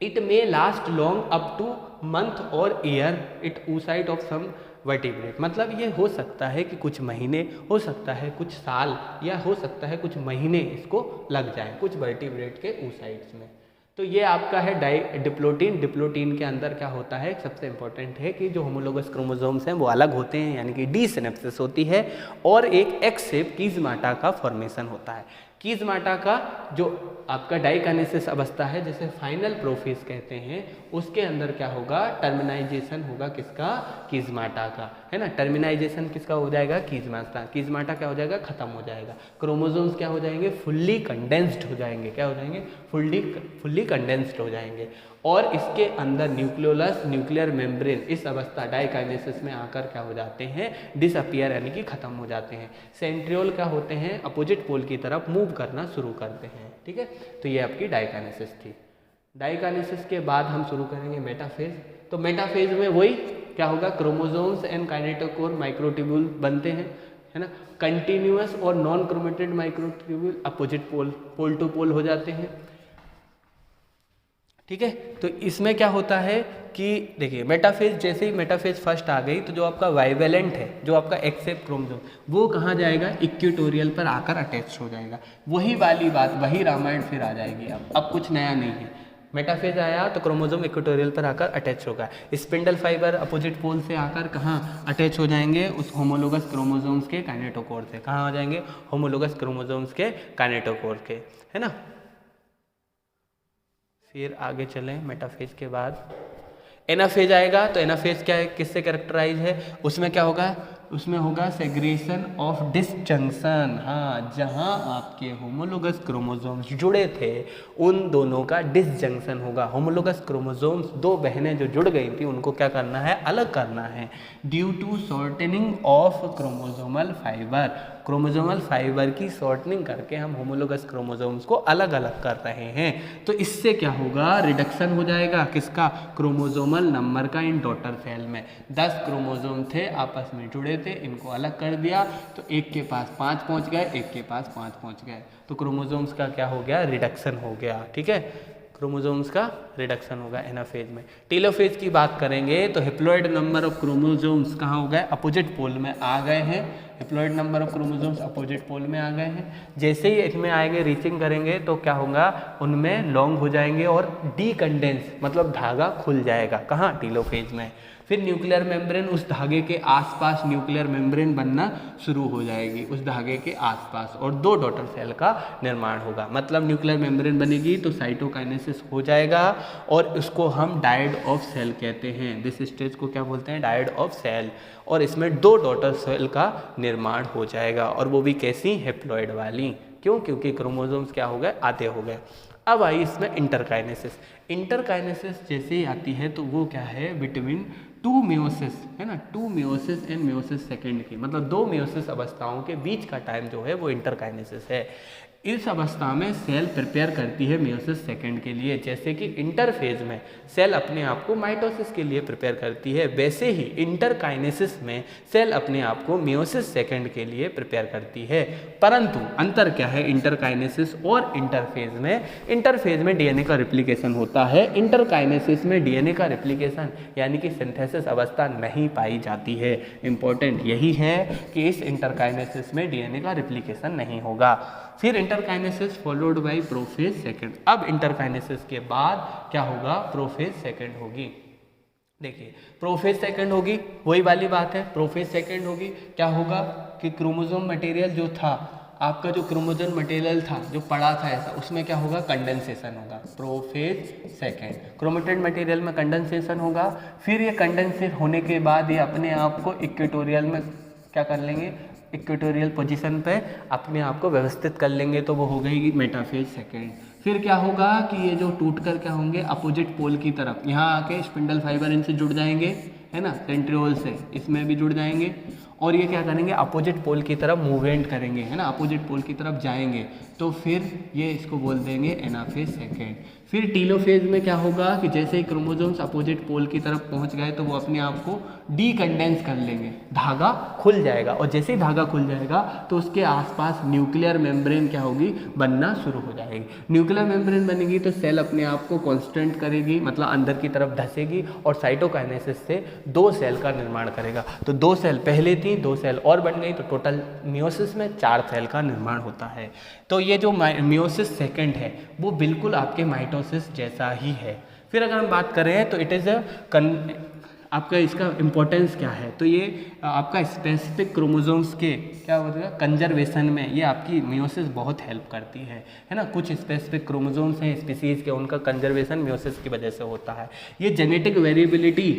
It may last long up to month और year it oocyte of some vertebrate, मतलब ये हो सकता है कि कुछ महीने, हो सकता है कुछ साल, या हो सकता है कुछ महीने इसको लग जाए कुछ वर्टिब्रेट के ऊसाइड्स में। तो ये आपका है डिप्लोटीन। डिप्लोटीन के अंदर क्या होता है, सबसे इंपॉर्टेंट है कि जो होमोलोगस क्रोमोसोम्स हैं वो अलग होते हैं, यानी कि डी सिनेप्सिस होती है, और एक एक्स शेप कीस्माटा का फॉर्मेशन होता है। कीस्माटा का जो आपका डाइकाइनेसिस अवस्था है जिसे फाइनल प्रोफेज कहते हैं, उसके अंदर क्या होगा, टर्मिनाइजेशन होगा किसका, कीस्माटा का, है ना। टर्मिनाइजेशन किसका हो जाएगा, कीस्माटा। कीस्माटा क्या हो जाएगा, खत्म हो जाएगा। क्रोमोसोम्स क्या हो जाएंगे, फुल्ली कंडेंस्ड हो जाएंगे। क्या हो जाएंगे, फुल्ली कंडेंस्ड हो जाएंगे। और इसके अंदर न्यूक्लियोलस, न्यूक्लियर मेम्ब्रेन इस अवस्था डाइकाइनेसिस में आकर क्या हो जाते हैं, डिसअपियर, यानी कि खत्म हो जाते हैं। सेंट्रियोल क्या होते हैं, अपोजिट पोल की तरफ मूव करना शुरू करते हैं, ठीक है। तो ये आपकी डाइकाइनेसिस थी। डाइकाइनेसिस के बाद हम शुरू करेंगे मेटाफेज। तो मेटाफेज में वही क्या होगा, क्रोमोसोम्स एंड काइनेटोकोर माइक्रोट्यूब्यूल बनते हैं, है ना। कंटिन्यूअस और non chromated microtubule opposite pole to pole हो जाते हैं, ठीक है। तो इसमें क्या होता है कि देखिए मेटाफेज, जैसे ही मेटाफेज फर्स्ट आ गई तो जो आपका वाइवेलेंट है, जो आपका एक्सेप्ट क्रोमोसोम, वो कहाँ जाएगा, इक्वेटोरियल पर आकर अटैच हो जाएगा। वही वाली बात, वही रामायण फिर आ जाएगी। अब कुछ नया नहीं है। मेटाफेज आया तो क्रोमोसोम इक्वेटोरियल पर आकर अटैच होगा। स्पिंडल फाइबर अपोजिट पोल से आकर कहाँ अटैच हो जाएंगे, उस होमोलोगस क्रोमोसोम्स के काइनेटोकोर से। कहाँ हो जाएंगे, होमोलोगस क्रोमोसोम्स के काइनेटोकोर के, है ना। फिर आगे चलें, मेटाफेज के बाद एनाफेज आएगा। तो एनाफेज क्या है, किससे कैरेक्टराइज है, उसमें क्या होगा, उसमें होगा सेग्रेशन ऑफ डिसजंक्शन। हाँ, जहाँ आपके होमोलोगस क्रोमोसोम्स जुड़े थे उन दोनों का डिसजंक्शन होगा। होमोलोगस क्रोमोसोम्स, दो बहनें जो जुड़ गई थी उनको क्या करना है, अलग करना है, due to shortening of chromosomal fibre. Chromosomal fibre की शॉर्टनिंग करके हम होमोलोगस क्रोमोसोम्स को अलग अलग कर रहे हैं। तो इससे क्या होगा, रिडक्शन हो जाएगा किसका, क्रोमोसोमल नंबर का इन डॉटर सेल में। 10 क्रोमोसोम थे आपस में जुड़े थे, इनको अलग कर दिया तो एक के पास 5 पहुंच गए, एक के पास 5 पहुंच गए, तो क्रोमोसोम्स का क्या हो गया, रिडक्शन हो गया, ठीक है। क्रोमोसोम्स का रिडक्शन होगा एनाफेज में। टेलोफेज की बात करेंगे तो हिप्लॉइड नंबर ऑफ क्रोमोसोम्स कहाँ हो गए, अपोजिट पोल में आ गए हैं। Haploid number of chromosomes opposite pole में आ गए हैं। जैसे ही इसमें आएंगे, रीचिंग करेंगे तो क्या होगा, उनमें लॉन्ग हो जाएंगे और डीकंडेंस मतलब धागा खुल जाएगा। कहाँ, टेलोफेज में। फिर न्यूक्लियर मेम्ब्रेन, उस धागे के आसपास न्यूक्लियर मेम्ब्रेन बनना शुरू हो जाएगी उस धागे के आसपास, और 2 डॉटर सेल का निर्माण होगा। मतलब न्यूक्लियर मेम्ब्रेन बनेगी तो साइटोकाइनेसिस हो जाएगा और उसको हम डायड ऑफ सेल कहते हैं। दिस स्टेज को क्या बोलते हैं, डायड ऑफ सेल। और इसमें 2 डॉटर सेल का निर्माण हो जाएगा, और वो भी कैसी, हेप्लॉइड वाली। क्यों, क्योंकि क्रोमोसोम्स क्या हो गए, आधे हो गए। अब आई इसमें इंटरकाइनेसिस। इंटरकाइनेसिस जैसे ही आती है तो वो क्या है, बिटवीन 2 मियोसिस, है ना, 2 मियोसिस एंड मियोसिस सेकेंड की, मतलब 2 मियोसिस अवस्थाओं के बीच का टाइम जो है वो इंटरकाइनेसिस है। इस अवस्था में सेल प्रिपेयर करती है मियोसिस सेकेंड के लिए। जैसे कि इंटरफेज में सेल अपने आप को माइटोसिस के लिए प्रिपेयर करती है, वैसे ही इंटरकाइनेसिस में सेल अपने आप को मियोसिस सेकेंड के लिए प्रिपेयर करती है। परंतु अंतर क्या है इंटरकाइनेसिस और इंटरफेज में? इंटरफेज में डीएनए का रिप्लिकेशन होता है, इंटरकाइनेसिस में डीएनए का रिप्लिकेशन यानी कि सिंथेसिस अवस्था नहीं पाई जाती है। इंपॉर्टेंट यही है कि इस इंटरकाइनेसिस में डीएनए का रिप्लिकेशन नहीं होगा। फिर interkinesis followed by prophase second. अब इंटरकाइनेसिस के बाद क्या होगा? प्रोफेज सेकेंड होगी। देखिए प्रोफेज सेकेंड होगी, वही वाली बात है, प्रोफेज सेकेंड होगी। क्या होगा कि क्रोमोसोम मटेरियल जो था, आपका जो क्रोमोसोम मटेरियल था जो पड़ा था ऐसा, उसमें क्या होगा? कंडेंसेशन होगा। प्रोफेज सेकेंड क्रोमेटेड मटेरियल में कंडेंसेशन होगा। फिर ये कंडेंसेट होने के बाद ये अपने आप को इक्वेटोरियल में क्या कर लेंगे? इक्वेटोरियल पोजीशन पे अपने आप को व्यवस्थित कर लेंगे, तो वो हो गई मेटाफेज सेकेंड। फिर क्या होगा कि ये जो टूटकर क्या होंगे? अपोजिट पोल की तरफ यहाँ आके स्पिंडल फाइबर इनसे जुड़ जाएंगे, है ना, सेंट्रियोल से इसमें भी जुड़ जाएंगे, और ये क्या करेंगे? अपोजिट पोल की तरफ मूवमेंट करेंगे, है ना, अपोजिट पोल की तरफ जाएंगे, तो फिर ये इसको बोल देंगे एनाफेज सेकेंड। फिर टीलोफेज में क्या होगा कि जैसे ही क्रोमोसोम्स अपोजिट पोल की तरफ पहुंच गए तो वो अपने आप को डीकंडेंस कर लेंगे, धागा खुल जाएगा, और जैसे ही धागा खुल जाएगा तो उसके आसपास न्यूक्लियर मेम्ब्रेन क्या होगी? बनना शुरू हो जाएगी। न्यूक्लियर मेम्ब्रेन बनेगी तो सेल अपने आप को कॉन्स्टेंट करेगी, मतलब अंदर की तरफ धसेगी, और साइटोकाइनेसिस से 2 सेल का निर्माण करेगा। तो 2 सेल पहले थी, 2 सेल और बन गई, तो टोटल मियोसिस में 4 सेल का निर्माण होता है। तो ये जो मियोसिस सेकेंड है वो बिल्कुल आपके माइटोसिस जैसा ही है। फिर अगर हम बात करें तो इट इज़ आपका इसका इम्पोर्टेंस क्या है? तो ये आपका स्पेसिफिक क्रोमोसोम्स के क्या होता है कंजर्वेशन में ये आपकी मियोसिस बहुत हेल्प करती है ना। कुछ स्पेसिफिक क्रोमोसोम्स हैं स्पीसीज के, उनका कंजर्वेशन मियोसिस की वजह से होता है। ये जेनेटिक वेरिएबिलिटी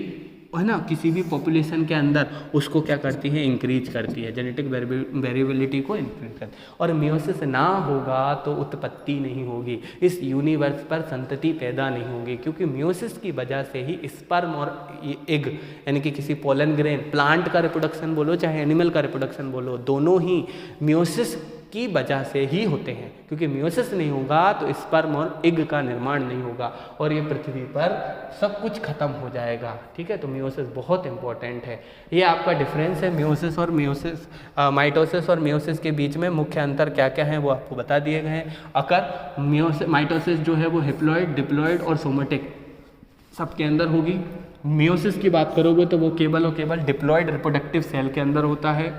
है ना, किसी भी पॉपुलेशन के अंदर उसको क्या करती है? इंक्रीज करती है, जेनेटिक वेरिएबिलिटी को इंक्रीज करती है। और मियोसिस ना होगा तो उत्पत्ति नहीं होगी, इस यूनिवर्स पर संतति पैदा नहीं होगी, क्योंकि मियोसिस की वजह से ही स्पर्म और एग यानी कि किसी पोलन ग्रेन, प्लांट का रिप्रोडक्शन बोलो चाहे एनिमल का रिप्रोडक्शन बोलो, दोनों ही मियोसिस की वजह से ही होते हैं। क्योंकि मियोसिस नहीं होगा तो स्पर्म और एग का निर्माण नहीं होगा, और ये पृथ्वी पर सब कुछ खत्म हो जाएगा। ठीक है, तो मियोसिस बहुत इंपॉर्टेंट है। ये आपका डिफरेंस है मियोसिस और माइटोसिस और मियोसिस के बीच में मुख्य अंतर क्या क्या है वो आपको बता दिए गए हैं। अगर माइटोसिस जो है वो हैप्लॉइड, डिप्लॉइड और सोमेटिक सबके अंदर होगी। मियोसिस की बात करोगे तो वो केवल और केवल डिप्लॉइड रिप्रोडक्टिव सेल के अंदर होता है।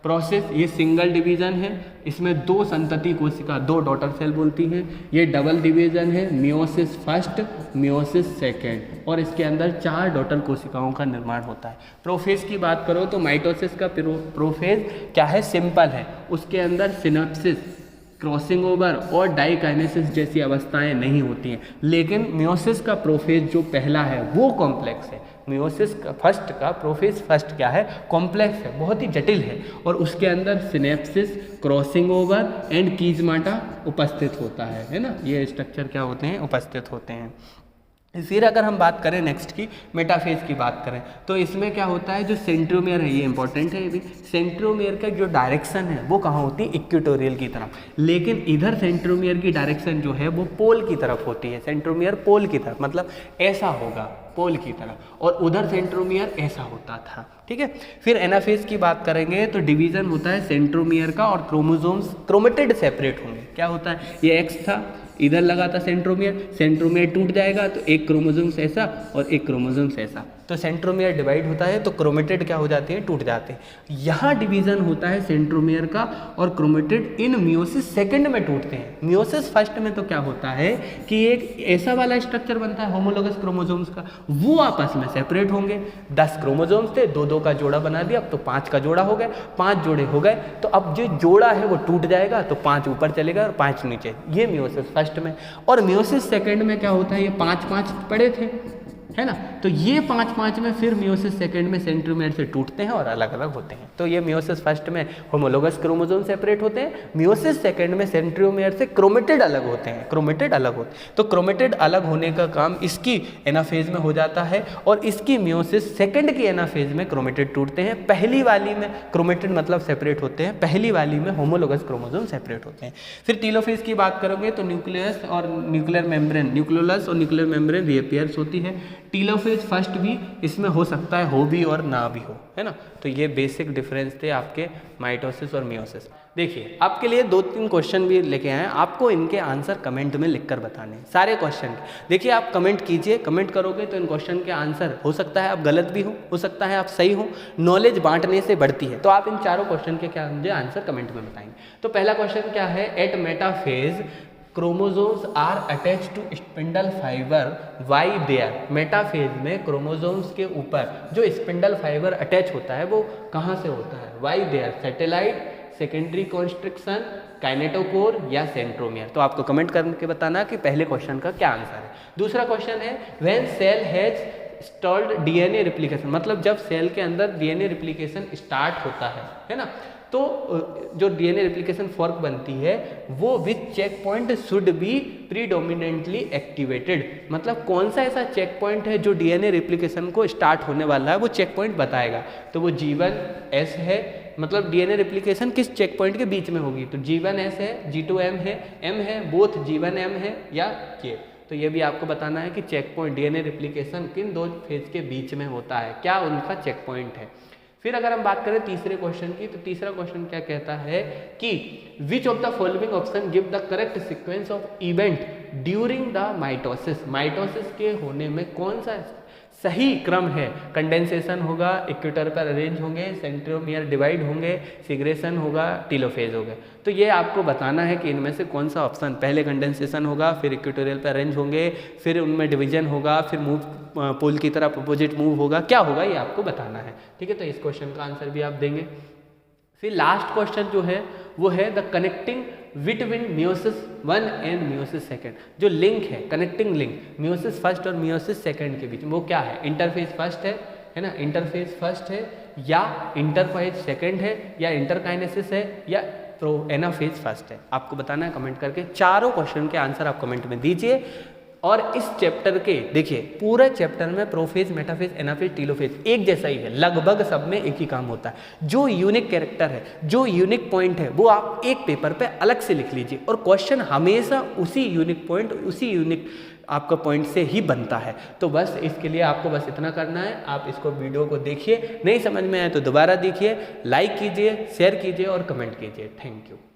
प्रोसेस ये सिंगल डिवीजन है, इसमें 2 संतति कोशिका, 2 डॉटर सेल बोलती हैं। ये डबल डिवीजन है, मियोसिस फर्स्ट, मियोसिस सेकेंड, और इसके अंदर 4 डॉटर कोशिकाओं का निर्माण होता है। प्रोफेज की बात करो तो माइटोसिस का प्रोफेज क्या है? सिंपल है, उसके अंदर सिनेप्सिस, क्रॉसिंग ओवर और डाइकाइनेसिस जैसी अवस्थाएं नहीं होती हैं। लेकिन मियोसिस का प्रोफेज जो पहला है वो कॉम्प्लेक्स है। मियोसिस का फर्स्ट का प्रोफेज फर्स्ट क्या है? कॉम्प्लेक्स है, बहुत ही जटिल है, और उसके अंदर सिनेप्सिस, क्रॉसिंग ओवर एंड कीजमाटा उपस्थित होता है ना। ये स्ट्रक्चर क्या होते हैं? उपस्थित होते हैं। फिर अगर हम बात करें नेक्स्ट की, मेटाफेज की बात करें, तो इसमें क्या होता है? जो सेंट्रोमियर है, ये इंपॉर्टेंट है, ये भी सेंट्रोमियर का जो डायरेक्शन है वो कहाँ होती है? इक्वेटोरियल की तरफ। लेकिन इधर सेंट्रोमियर की डायरेक्शन जो है वो पोल की तरफ होती है। सेंट्रोमियर पोल की तरफ, मतलब ऐसा होगा पोल की तरफ, और उधर सेंट्रोमियर ऐसा होता था। ठीक है, फिर एनाफेज की बात करेंगे तो डिवीजन होता है सेंट्रोमियर का, और क्रोमोसोम्स क्रोमेटेड सेपरेट होंगे। क्या होता है? ये एक्स था, इधर लगा था सेंट्रोमियर टूट जाएगा तो एक क्रोमोसोम्स ऐसा और एक क्रोमोसोम्स ऐसा, तो सेंट्रोमियर डिवाइड होता है तो क्रोमेटेड क्या हो जाते हैं? टूट जाते हैं। यहाँ डिवीजन होता है सेंट्रोमियर का, और क्रोमेटेड इन मियोसिस सेकंड में टूटते हैं। मियोसिस फर्स्ट में तो क्या होता है कि एक ऐसा वाला स्ट्रक्चर बनता है होमोलोगस क्रोमोसोम्स का, वो आपस में सेपरेट होंगे। 10 क्रोमोसोम्स थे, 2-2 का जोड़ा बना दिया, अब तो 5 का जोड़ा हो गया, 5 जोड़े हो गए, तो अब जो जोड़ा है वो टूट जाएगा, तो 5 ऊपर चलेगा और 5 नीचे। ये मियोसिस फर्स्ट में। और मियोसिस सेकंड में क्या होता है? ये 5-5 पड़े थे, है ना। तो ये 5 में फिर मियोसिस सेकंड में सेंट्रोमियर से टूटते हैं और अलग अलग होते हैं। तो ये मियोसिस फर्स्ट में होमोलोगस क्रोमोसोम सेपरेट होते हैं, मियोसिस सेकंड में सेंट्रोमियर से क्रोमेटिड अलग होते हैं, क्रोमेटिड अलग होते हैं। तो क्रोमेटिड अलग होने का काम इसकी एनाफेज में हो जाता है और इसकी मियोसिस सेकंड की एनाफेज में क्रोमेटिड टूटते हैं। पहली वाली में क्रोमेटिड मतलब सेपरेट होते हैं, पहली वाली में होमोलोगस क्रोमोसोम सेपरेट होते हैं। फिर टेलोफेज की बात करोगे तो न्यूक्लियस और न्यूक्लियर मेम्ब्रेन, न्यूक्लियोलस और न्यूक्लियर मेम्ब्रेन रीअपियर्स होती है। टेलोफेज फर्स्ट भी इसमें हो सकता है, हो भी और ना भी हो, है ना। तो ये बेसिक डिफरेंस थे आपके माइटोसिस और मियोसिस। देखिए आपके लिए 2-3 क्वेश्चन भी लेके आए हैं, आपको इनके आंसर कमेंट में लिखकर बताने हैं, सारे क्वेश्चन। देखिए आप कमेंट कीजिए, कमेंट करोगे तो इन क्वेश्चन के आंसर हो सकता है आप गलत भी हो सकता है आप सही हो। नॉलेज बांटने से बढ़ती है। तो आप इन चारों क्वेश्चन के क्या मुझे आंसर कमेंट में बताएंगे। तो पहला क्वेश्चन क्या है, at metaphase chromosomes are attach to spindle fibre by their. Metaphase में क्रोमोसोम्स के ऊपर जो स्पिंडल फाइबर अटैच होता है वो कहाँ से होता है, by their, satellite, secondary constriction, kinetochore या सेंट्रोमियर। तो आपको कमेंट करके बताना कि पहले क्वेश्चन का क्या आंसर है। दूसरा क्वेश्चन है when cell has start DNA replication, मतलब जब सेल के अंदर डीएनए रिप्लिकेशन स्टार्ट होता है ना, तो जो डीएनए रिप्लिकेशन फॉर्क बनती है वो which checkpoint should be predominantly activated, मतलब कौन सा ऐसा चेक पॉइंट है जो डीएनए रिप्लिकेशन को स्टार्ट होने वाला है वो चेक पॉइंट बताएगा। तो वो G1S है, मतलब डीएनए रिप्लिकेशन किस चेक पॉइंट के बीच में होगी। तो G1S है, G2M है, M है, बोथ G1M है या K। तो ये भी आपको बताना है कि चेक पॉइंट डीएनए रिप्लिकेशन किन दो फेज के बीच में होता है, क्या उनका चेक पॉइंट है। फिर अगर हम बात करें तीसरे क्वेश्चन की, तो तीसरा क्वेश्चन क्या कहता है कि which of the following option give the correct sequence of event during the mitosis. Mitosis के होने में कौन सा सही क्रम है। कंडेंसेशन होगा, इक्वेटर पर अरेंज होंगे, सेंट्रोमियर डिवाइड होंगे, सिग्रेशन होगा, टेलोफेज होगा। तो ये आपको बताना है कि इनमें से कौन सा ऑप्शन, पहले कंडेंसेशन होगा, फिर इक्वेटोरियल पर अरेंज होंगे, फिर उनमें डिवीजन होगा, फिर मूव पोल की तरफ अपोजिट मूव होगा, क्या होगा ये आपको बताना है। ठीक है, तो इस क्वेश्चन का आंसर भी आप देंगे। फिर लास्ट क्वेश्चन जो है वो है the connecting between meiosis 1 and meiosis second, जो लिंक है, कनेक्टिंग लिंक मियोसिस फर्स्ट और मियोसिस सेकंड के बीच में, वो क्या है। इंटरफेज फर्स्ट है ना, इंटरफेज फर्स्ट है या इंटरफेज सेकंड है या इंटरकाइनेसिस है या एनाफेज फर्स्ट है। आपको बताना है कमेंट करके। चारों क्वेश्चन के आंसर आप कमेंट में दीजिए। और इस चैप्टर के देखिए पूरे चैप्टर में प्रोफेज, मेटाफेज, एनाफेज, टेलोफेज एक जैसा ही है, लगभग सब में एक ही काम होता है। जो यूनिक कैरेक्टर है, जो यूनिक पॉइंट है, वो आप एक पेपर पे अलग से लिख लीजिए और क्वेश्चन हमेशा उसी यूनिक पॉइंट, उसी यूनिक आपका पॉइंट से ही बनता है। तो बस इसके लिए आपको बस इतना करना है, आप इसको वीडियो को देखिए, नहीं समझ में आए तो दोबारा देखिए, लाइक कीजिए, शेयर कीजिए और कमेंट कीजिए। Thank you.